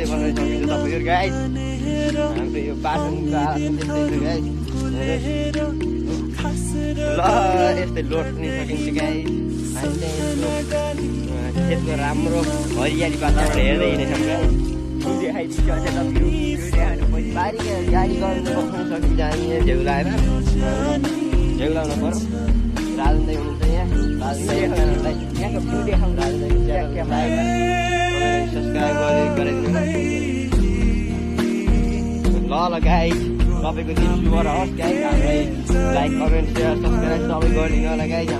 बनाउन सकिन्छ तपाईँहरू गाइस। हाम्रो यो बाटोको हालत त्यस्तै छ गाइस। ल यस्तै लोड पनि सकिन्छ गाइस। हामी चाहिँ खेतको राम्रो हरियाली वातावरण हेर्दै हिँडेछौँ गाइस। देखाइदिन्छ अझै तपाईँहरू बारी गाडी गर्नु बस्नु सकिन्छ। हामी यहाँ झेउ लगाएर झेउ लाउनु पर्यो। राजन दाइ हुनुहुन्छ यहाँ। राजन दाईलाई यहाँको भ्यू देखाउनु। राजन दाइको च्यानल सब्सक्राइब गरिदिनु ल गाइस। तपाईँको दिन शुभ रहोस् गाइस। हामीलाई लाइक कमेन्ट सेयर सब्सक्राइब सबै गरिदिनु होला गाइस।